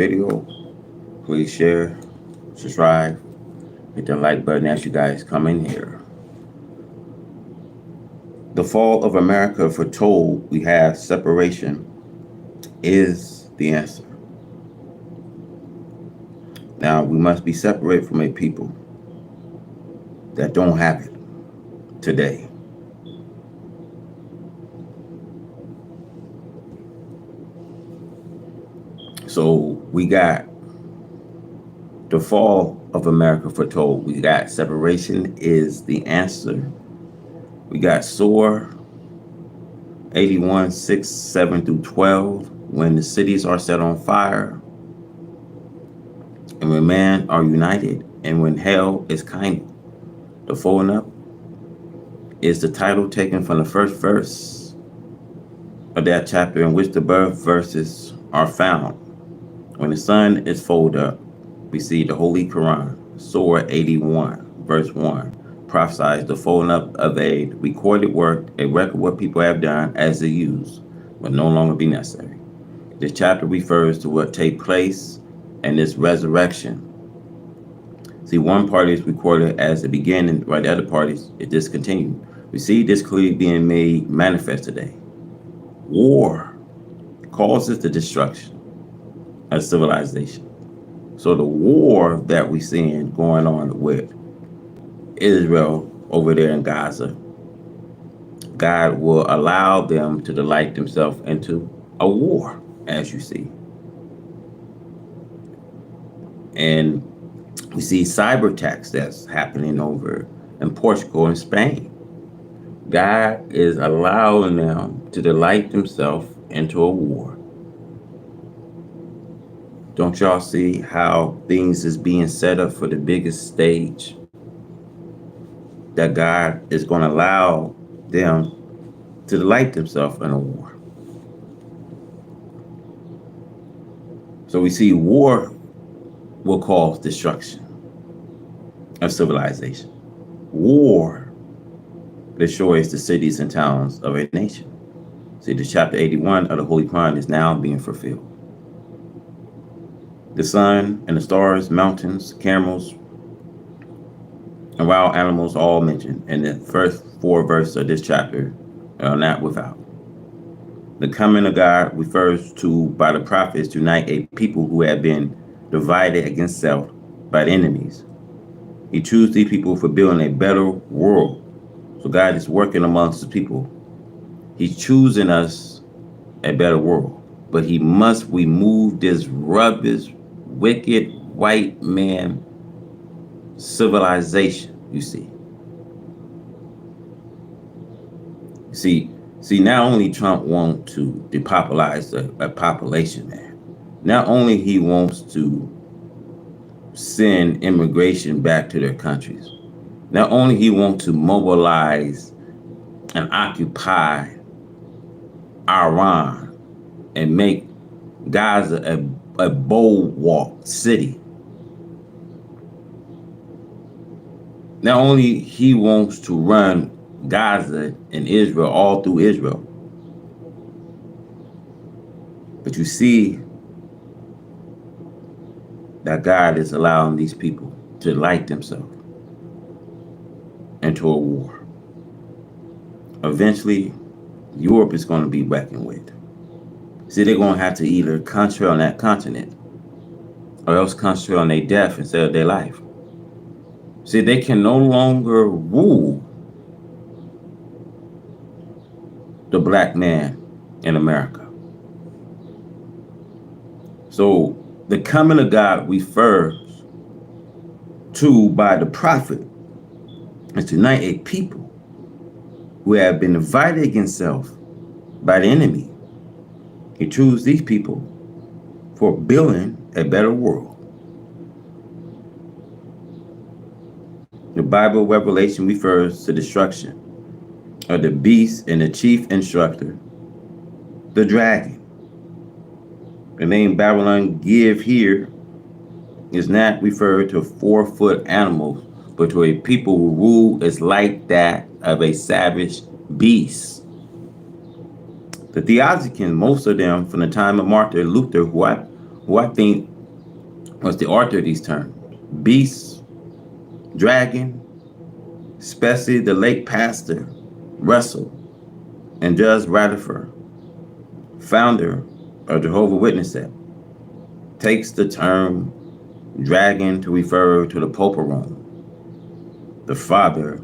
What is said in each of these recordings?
video, please share, subscribe, hit the like button as you guys come in here. The fall of America foretold, we have separation is the answer. Now we must be separated from a people that don't have it today. So we got the fall of America foretold. We got separation is the answer. We got SOAR 81, 6, 7 through 12. When the cities are set on fire, and when men are united, and when hell is kind. The following up is the title taken from the first verse of that chapter in which the birth verses are found. When the sun is folded up, we see the Holy Quran, Surah 81, verse 1, prophesies the folding up of a recorded work, a record of what people have done as they use, will no longer be necessary. This chapter refers to what take place in this resurrection. See, one party is recorded as the beginning, while the other parties is discontinued. We see this clearly being made manifest today. War causes the destruction of civilization. So the war that we're seeing going on with Israel over there in Gaza, God will allow them to delight themselves into a war, as you see. And we see cyber attacks that's happening over in Portugal and Spain. God is allowing them to delight themselves into a war. Don't y'all see how things is being set up for the biggest stage? That God is going to allow them to delight themselves in a war. So we see war will cause destruction of civilization. War destroys the cities and towns of a nation. See, the chapter 81 of the Holy Quran is now being fulfilled. The sun and the stars, mountains, camels, and wild animals all mentioned in the first 4 verses of this chapter are not without. The coming of God refers to by the prophets to unite a people who have been divided against self by the enemies. He chose these people for building a better world. So God is working amongst his people. He's choosing us a better world. But he must remove this rubbish, wicked white man civilization, you see. See, not only Trump wants to depopularize a population there, not only he wants to send immigration back to their countries, not only he wants to mobilize and occupy Iran and make Gaza a bulwark city. Not only he wants to run Gaza and Israel all through Israel, but you see that God is allowing these people to light themselves into a war. Eventually, Europe is going to be reckoned with. See, they're going to have to either concentrate on that continent or else concentrate on their death instead of their life. See, they can no longer rule the black man in America. So the coming of God refers to by the prophet is to unite a people who have been divided against self by the enemy. He chose these people for building a better world. The Bible Revelation refers to destruction of the beast and the chief instructor, the dragon. The name Babylon give here is not referred to 4-foot animals, but to a people who rule is like that of a savage beast. The theologians, most of them from the time of Martin Luther, who I think was the author of these terms. Beast, dragon, especially the late pastor Russell and Judge Rutherford, founder of Jehovah's Witnesses, takes the term dragon to refer to the Pope of Rome, the father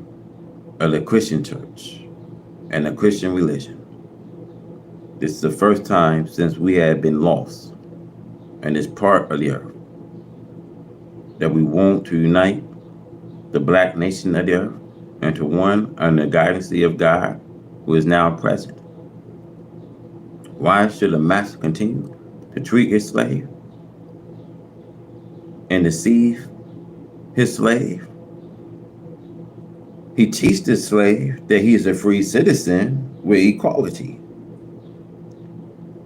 of the Christian church and the Christian religion. This is the first time since we have been lost in this part of the earth that we want to unite the black nation of the earth into one under the guidance of God who is now present. Why should a master continue to treat his slave and deceive his slave? He teaches the slave that he is a free citizen with equality.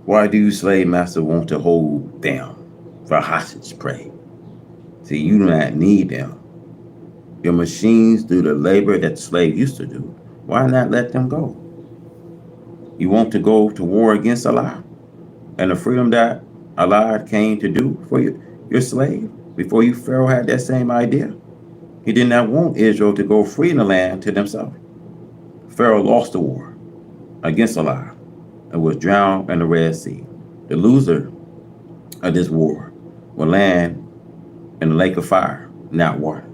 Why do you slave master want to hold them for hostage prey? See, you do not need them. Your machines do the labor that the slave used to do. Why not let them go? You want to go to war against Allah and the freedom that Allah came to do for you, your slave? Before you, Pharaoh had that same idea. He did not want Israel to go free in the land to themselves. Pharaoh lost the war against Allah and was drowned in the Red Sea. The loser of this war will land in the lake of fire, not water.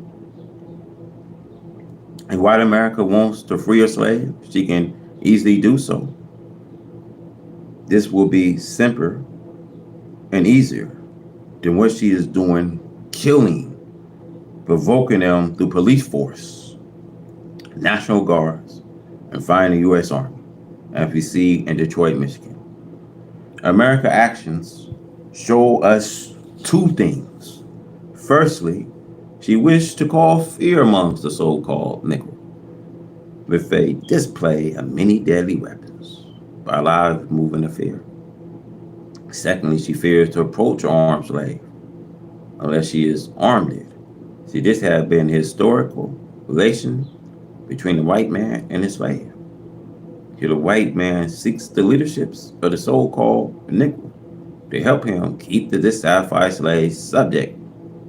And while America wants to free a slave, she can easily do so. This will be simpler and easier than what she is doing, killing, provoking them through police force, National Guards, and fighting the U.S. Army, as we see in Detroit, Michigan. America's actions show us two things. Firstly, she wished to call fear amongst the so-called Negro with a display of many deadly weapons by live moving of fear. Secondly, she fears to approach an armed slave unless she is armed. See, this has been historical relation between the white man and his slave. Here the white man seeks the leaderships of the so-called Negro to help him keep the dissatisfied slave subject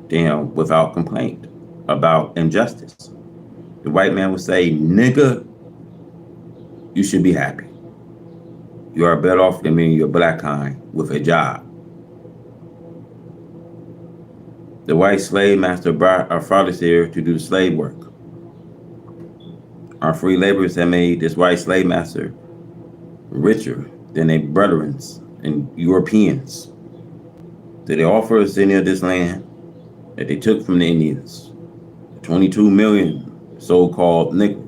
to him without complaint about injustice. The white man would say, nigga, you should be happy. You are better off than me, your black kind, with a job. The white slave master brought our fathers here to do the slave work. Our free laborers have made this white slave master richer than their brethren and Europeans. Did they offer us any of this land that they took from the Indians? 22 million so-called Negro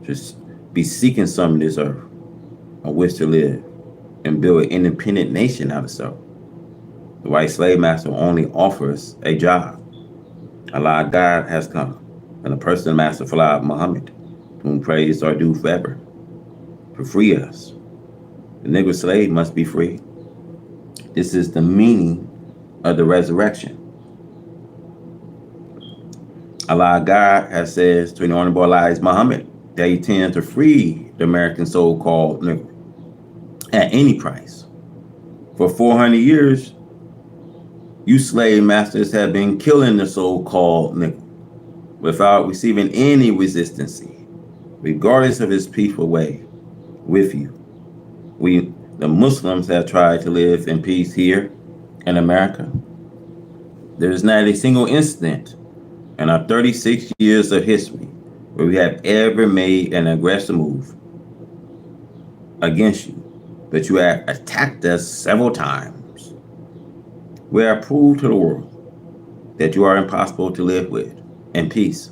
just be seeking some of this earth on which to live and build an independent nation out of itself. The white slave master only offers a job. Allah God has come, and the person master Salah Muhammad, whom praise are due forever, to free us. The Negro slave must be free. This is the meaning of the resurrection. Allah God has said to the Honorable Elijah Muhammad that he intends to free the American so-called Negro at any price. For 400 years, you slave masters have been killing the so-called Negro without receiving any resistance, regardless of his peaceful way with you. We, the Muslims, have tried to live in peace here in America. There is not a single incident in our 36 years of history where we have ever made an aggressive move against you, but you have attacked us several times. We have proved to the world that you are impossible to live with in peace.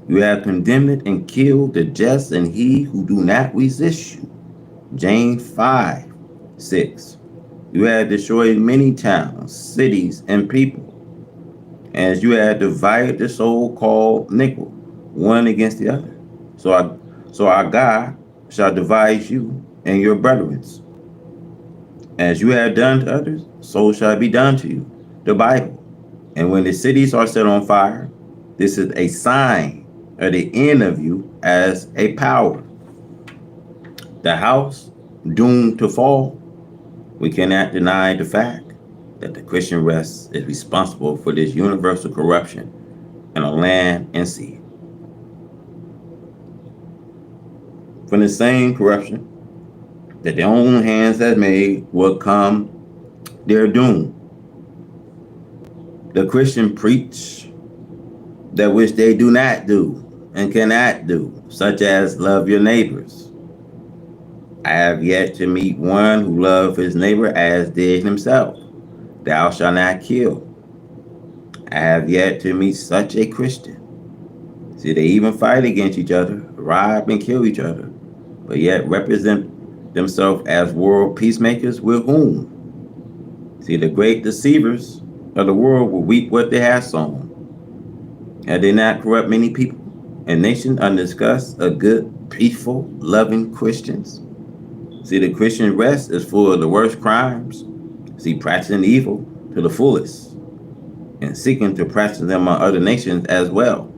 You have condemned and killed the just and he who do not resist you. James 5:6. You have destroyed many towns, cities, and people, as you have divided the so-called Negro one against the other. So our God shall divide you and your brethren. As you have done to others, so shall it be done to you. The Bible. And when the cities are set on fire, this is a sign of the end of you as a power. The house doomed to fall, we cannot deny the fact that the Christian rest is responsible for this universal corruption in a land and sea. From the same corruption that their own hands had made will come their doom. The Christian preach that which they do not do and cannot do, such as love your neighbors. I have yet to meet one who loved his neighbor as did himself. Thou shalt not kill. I have yet to meet such a Christian. See, they even fight against each other, rob and kill each other, but yet represent themselves as world peacemakers with whom? See, the great deceivers of the world will reap what they have sown. Have they not corrupt many people and nations undiscussed of good, peaceful, loving Christians? See, the Christian rest is full of the worst crimes. See, practicing evil to the fullest and seeking to practice them among other nations as well.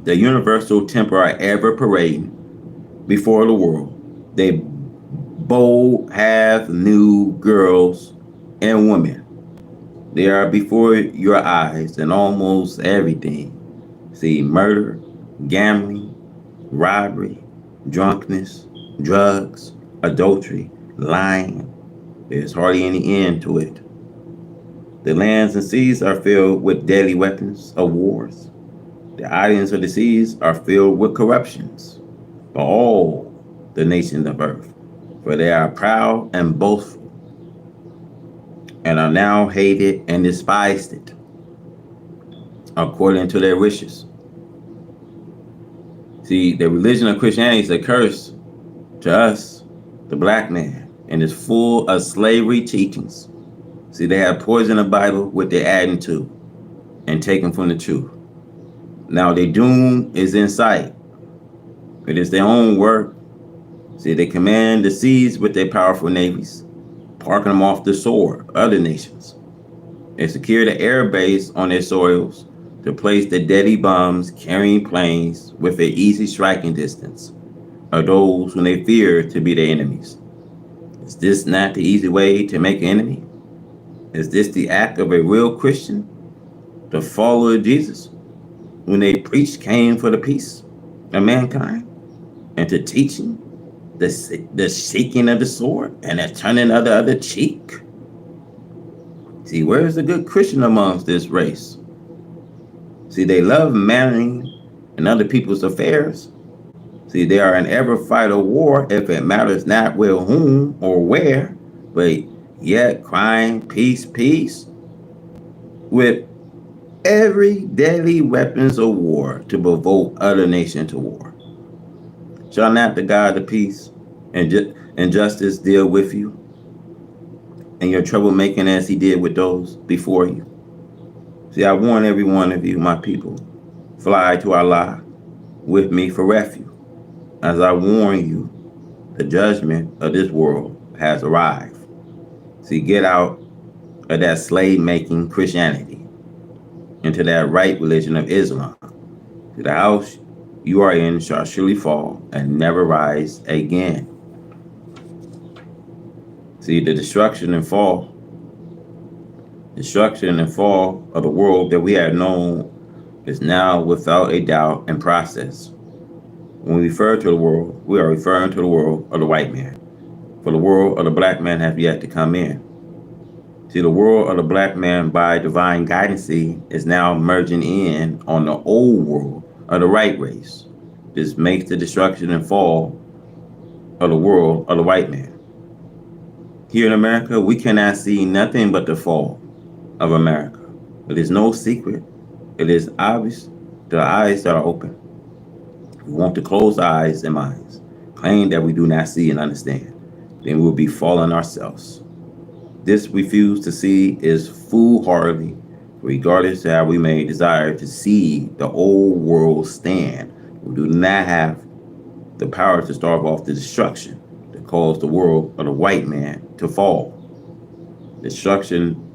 The universal temper are ever parading before the world. They bold, half new girls and women. They are before your eyes in almost everything. See, murder, gambling, robbery, drunkenness, drugs, adultery, lying. There's hardly any end to it. The lands and seas are filled with deadly weapons of wars. The islands of the seas are filled with corruptions for all the nations of earth, for they are proud and boastful, and are now hated and despised it, according to their wishes. See, the religion of Christianity is a curse to us, the black man, and is full of slavery teachings. See, they have poisoned the Bible with their adding to and taken from the truth. Now their doom is in sight. It is their own work. See, they command the seas with their powerful navies, parking them off the shore of other nations. They secure the air base on their soils to place the deadly bombs carrying planes with an easy striking distance of those whom they fear to be their enemies. Is this not the easy way to make an enemy? Is this the act of a real Christian? The follower of Jesus, when they preached, came for the peace of mankind and to teaching the shaking of the sword and the turning of the other cheek. See, where is the good Christian amongst this race? See, they love meddling in other people's affairs. See, they are in ever fight of war if it matters not with whom or where, but yet crying peace, peace, with every deadly weapons of war to provoke other nations to war. Shall not the God of peace and justice deal with you and your troublemaking as he did with those before you? See, I warn every one of you, my people, fly to Allah with me for refuge. As I warn you, the judgment of this world has arrived. See, get out of that slave-making Christianity into that right religion of Islam. See, the house you are in shall surely fall and never rise again. See, the destruction and fall of the world that we have known is now without a doubt in process. When we refer to the world, we are referring to the world of the white man. For the world of the black man has yet to come in. See, the world of the black man by divine guidance is now merging in on the old world of the right race. This makes the destruction and fall of the world of the white man. Here in America, we cannot see nothing but the fall of America. It is no secret. It is obvious to the eyes that are open. We want to close our eyes and minds, claim that we do not see and understand. Then we will be fallen ourselves. This refuse to see is foolhardy, regardless of how we may desire to see the old world stand. We do not have the power to stave off the destruction that caused the world of the white man to fall. Destruction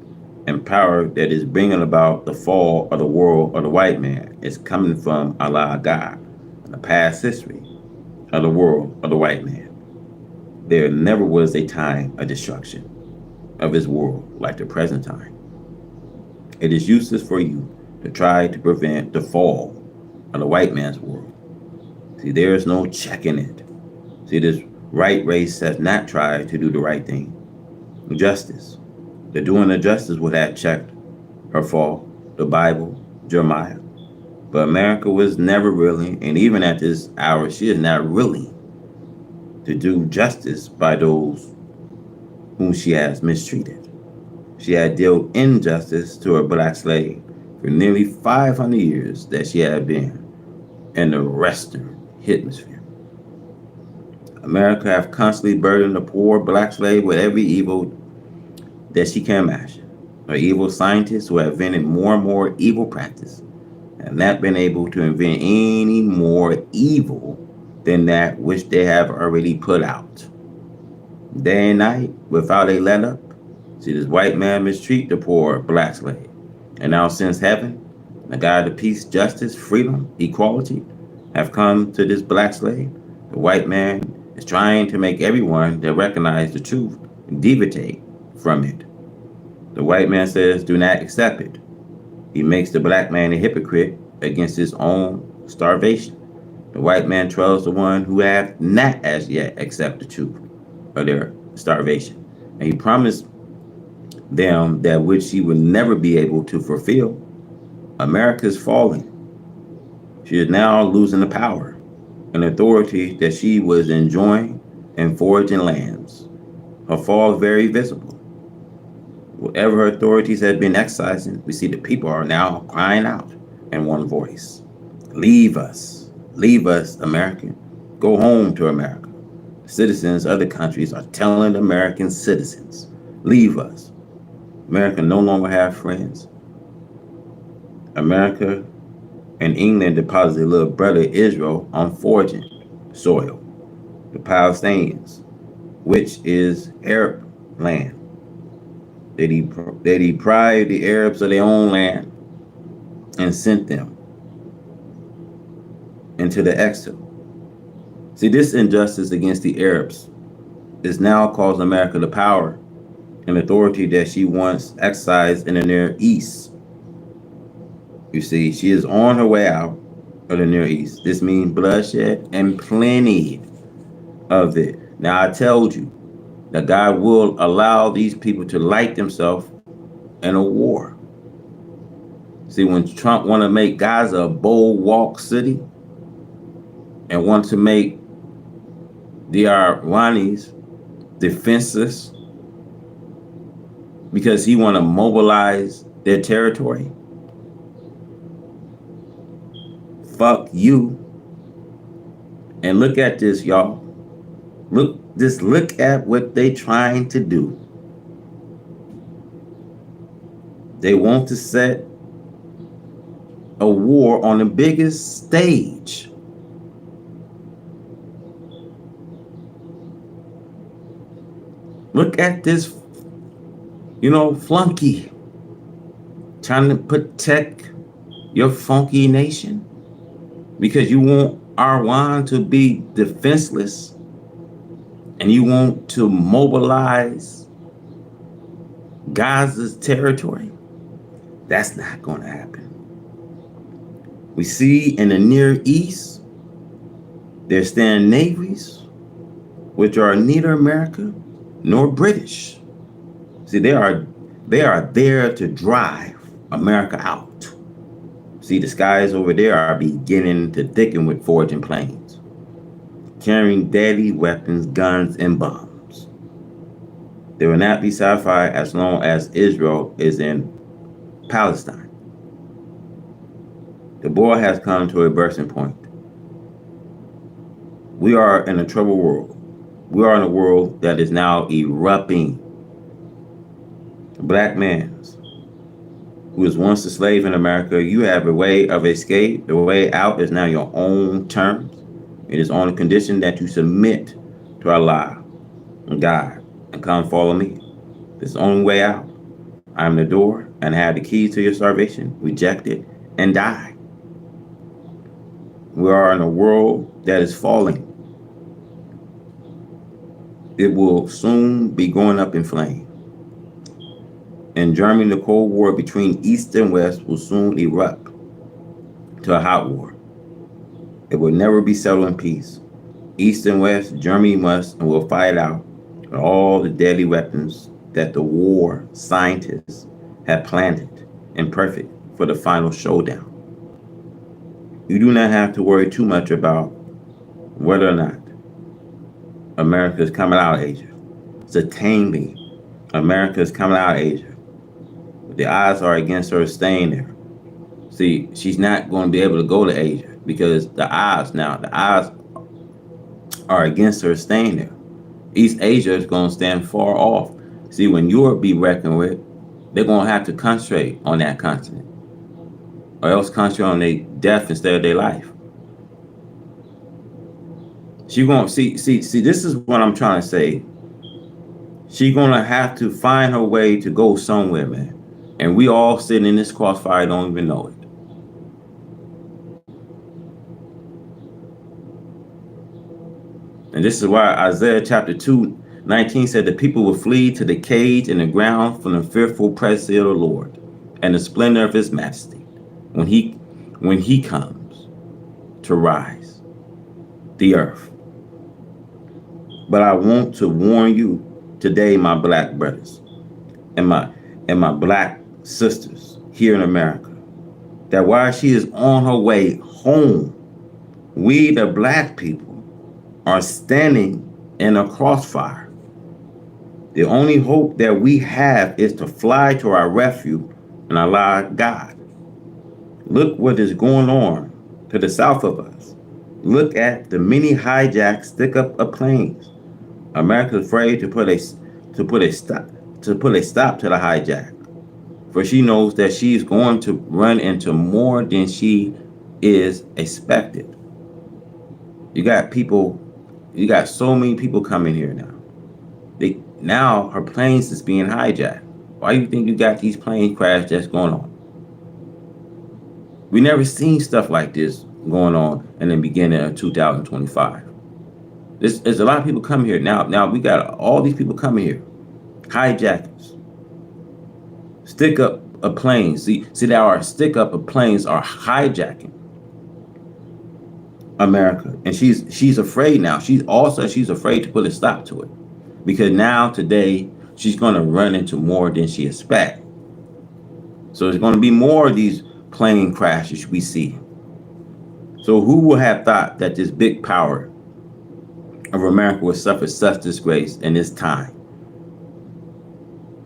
and power that is bringing about the fall of the world of the white man is coming from Allah God, the past history of the world of the white man. There never was a time of destruction. of his world like the present time. It is useless for you to try to prevent the fall of the white man's world. See, there is no checking it. See, this right race has not tried to do the right thing. Justice. The doing of justice would have checked her fall, the Bible, Jeremiah. But America was never willing, and even at this hour, she is not willing to do justice by those whom she has mistreated. She had dealt injustice to her black slave for nearly 500 years that she had been in the Western hemisphere. America have constantly burdened the poor black slave with every evil that she can imagine. Her evil scientists who have invented more and more evil practice have not been able to invent any more evil than that which they have already put out. Day and night, without a let up, see this white man mistreat the poor black slave. And now since heaven, the God of peace, justice, freedom, equality have come to this black slave, the white man is trying to make everyone that recognize the truth deviate from it. The white man says, do not accept it. He makes the black man a hypocrite against his own starvation. The white man tells the one who have not as yet accepted the truth of their starvation. And he promised them that which he would never be able to fulfill. America is falling. She is now losing the power and authority that she was enjoying in foraging lands. Her fall is very visible. Whatever her authorities have been exercising, we see the people are now crying out in one voice. Leave us, America. Go home to America. Citizens of other countries are telling American citizens, leave us. America no longer have friends. America and England deposited little brother Israel on foraging soil, the Palestinians, which is Arab land. They deprived the Arabs of their own land and sent them into the exile. See, this injustice against the Arabs is now causing America the power and authority that she once exercised in the Near East. You see, she is on her way out of the Near East. This means bloodshed and plenty of it. Now, I told you that God will allow these people to light themselves in a war. See, when Trump want to make Gaza a bulwark city and want to make the Iranians defenseless because he want to mobilize their territory, fuck you. And look at this, y'all. Look at what they trying to do. They want to set a war on the biggest stage. Look at this, flunky trying to protect your funky nation because you want Arwan to be defenseless and you want to mobilize Gaza's territory. That's not going to happen. We see in the Near East, there stand navies which are neither American nor British. See, they are there to drive America out. See, the skies over there are beginning to thicken with foraging planes, carrying deadly weapons, guns, and bombs. They will not be satisfied as long as Israel is in Palestine. The boy has come to a bursting point. We are in a troubled world. We are in a world that is now erupting. A black man who was once a slave in America, you have a way of escape. The way out is now your own terms. It is on the condition that you submit to Allah and God and come follow me. This is the only way out. I am the door and have the keys to your salvation. Reject it and die. We are in a world that is falling. It will soon be going up in flame. In Germany, the Cold War between East and West will soon erupt to a hot war. It will never be settled in peace. East and West, Germany must and will fight out with all the deadly weapons that the war scientists have planted and perfect for the final showdown. You do not have to worry too much about whether or not America is coming out of Asia. Certainly, America is coming out of Asia. But the odds are against her staying there. See, she's not going to be able to go to Asia because the odds are against her staying there. East Asia is going to stand far off. See, when Europe be reckoned with, they're going to have to concentrate on that continent, or else concentrate on their death instead of their life. She going to see. This is what I'm trying to say. She gonna have to find her way to go somewhere, man. And we all sitting in this crossfire don't even know it. And this is why Isaiah chapter 2:19 said the people will flee to the cage and the ground from the fearful presence of the Lord and the splendor of his majesty when he comes to rise the earth. But I want to warn you today, my black brothers and my black sisters here in America, that while she is on her way home, we the black people are standing in a crossfire. The only hope that we have is to fly to our refuge and allow God. Look what is going on to the south of us. Look at the many hijacks, stick up of planes. America's afraid to put a stop to the hijack, for she knows that she's going to run into more than she is expected. You got so many people coming here now. Now her planes is being hijacked. Why do you think you got these plane crash that's going on? We never seen stuff like this going on in the beginning of 2025. There's a lot of people coming here now. Now we got all these people coming here, hijackers, stick up of planes. See that our stick up of planes are hijacking America, and she's afraid now. She's afraid to put a stop to it, because now today she's going to run into more than she expects. So there's going to be more of these plane crashes we see. So who would have thought that this big power of America would suffer such disgrace in this time?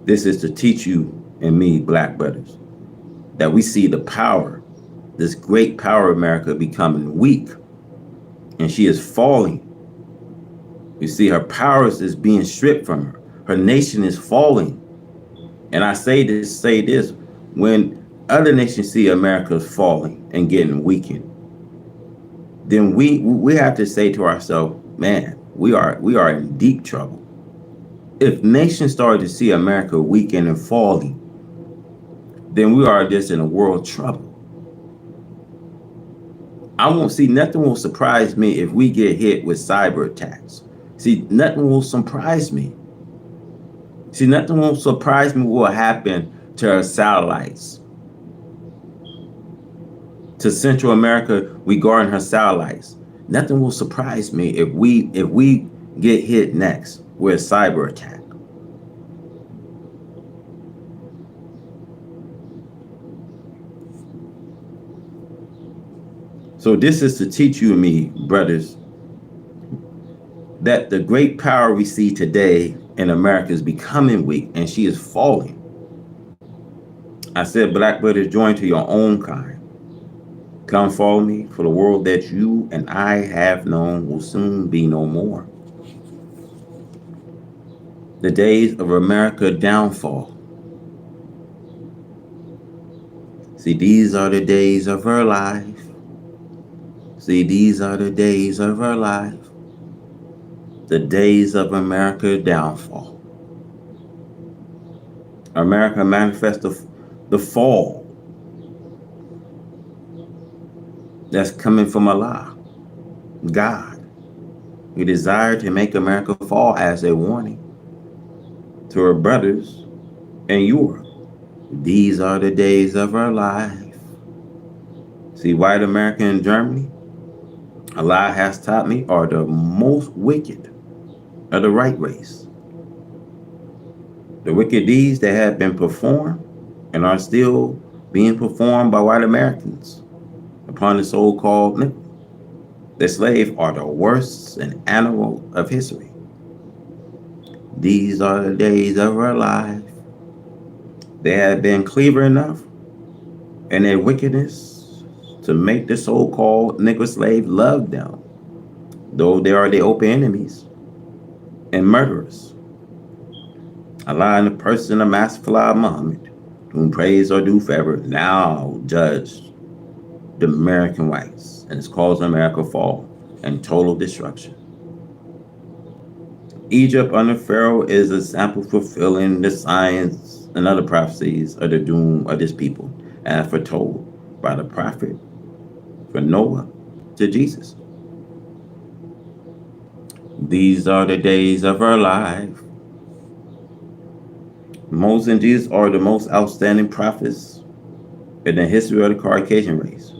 This is to teach you and me, black brothers, that we see the power, this great power of America becoming weak, and she is falling. You see, her powers is being stripped from her. Her nation is falling. And I say this, when other nations see America falling and getting weakened, then we have to say to ourselves, man, we are in deep trouble. If nations started to see America weaken and falling, then we are just in a world trouble. Nothing will surprise me if we get hit with cyber attacks. See, nothing will surprise me. See, nothing will surprise me what will happen to our satellites. To Central America regarding her satellites. Nothing will surprise me if we get hit next with a cyber attack. So this is to teach you and me, brothers, that the great power we see today in America is becoming weak and she is falling. I said, black brothers, join to your own kind. Come follow me, for the world that you and I have known will soon be no more. The days of America's downfall. See, these are the days of her life. See, these are the days of her life. The days of America's downfall. America manifests the fall that's coming from Allah, God. We desire to make America fall as a warning to her brothers in Europe. These are the days of our life. See, white America and Germany, Allah has taught me, are the most wicked of the right race. The wicked deeds that have been performed and are still being performed by white Americans upon the so-called Negro. The slave are the worst and animal of history. These are the days of our life. They have been clever enough in their wickedness to make the so-called Negro slave love them, though they are the open enemies and murderers. Allah in the person of Master Fala Muhammad, whom praise are due forever, now judge the American whites and has caused America fall and total destruction. Egypt under Pharaoh is a sample fulfilling the signs and other prophecies of the doom of this people, as foretold by the prophet from Noah to Jesus. These are the days of our life. Moses and Jesus are the most outstanding prophets in the history of the Caucasian race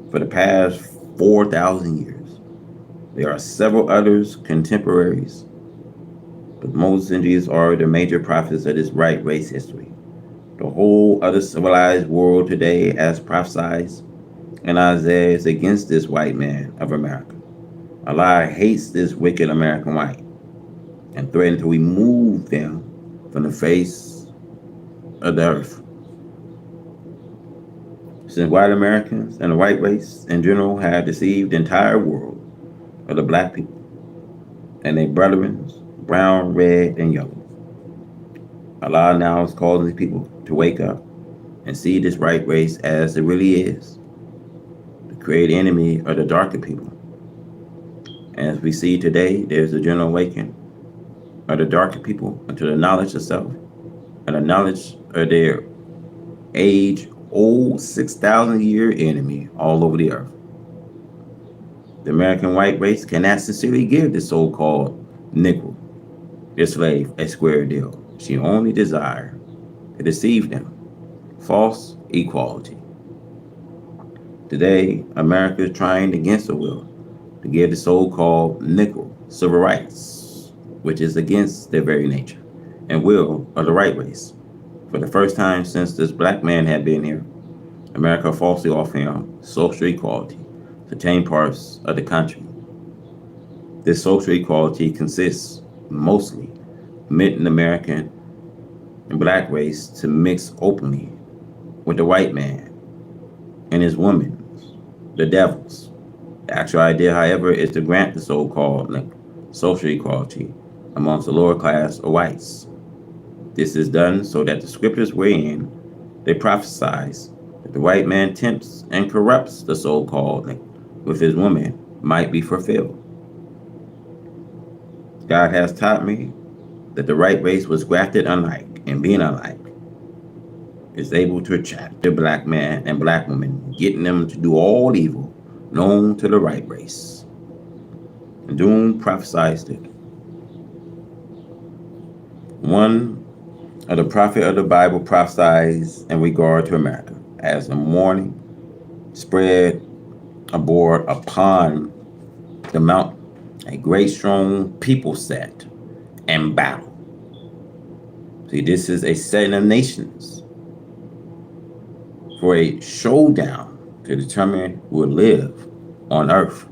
for the past 4,000 years. There are several others contemporaries, but Moses and Jesus are the major prophets of this right race history. The whole other civilized world today, as prophesied in Isaiah, is against this white man of America. Allah hates this wicked American white and threatened to remove them from the face of the earth. Since white Americans and the white race in general have deceived the entire world of the black people and their brethren, brown, red, and yellow, Allah now is calling these people to wake up and see this right race as it really is, the created enemy of the darker people. As we see today, there's a general awakening of the darker people into the knowledge of self and the knowledge of their age-old 6,000-year enemy all over the earth. The American white race cannot sincerely give the so-called Negro, their slave, a square deal. She only desired to deceive them. False equality. Today, America is trying against the will to give the so-called Negro civil rights, which is against their very nature and will of the right race. For the first time since this black man had been here, America falsely offered him social equality to tame parts of the country. This social equality consists mostly permitting the American and black race to mix openly with the white man and his women, the devils. The actual idea, however, is to grant the so-called social equality amongst the lower class or whites. This is done so that the scriptures wherein they prophesize that the white man tempts and corrupts the so-called with his woman might be fulfilled. God has taught me that the right race was grafted unlike, and being unlike is able to attract the black man and black woman, getting them to do all evil known to the right race. And Doom prophesied it. One of the prophet of the Bible prophesies in regard to America as the morning spread abroad upon the mountain, a great strong people set and battle. See, this is a setting of nations for a showdown to determine who will live on earth.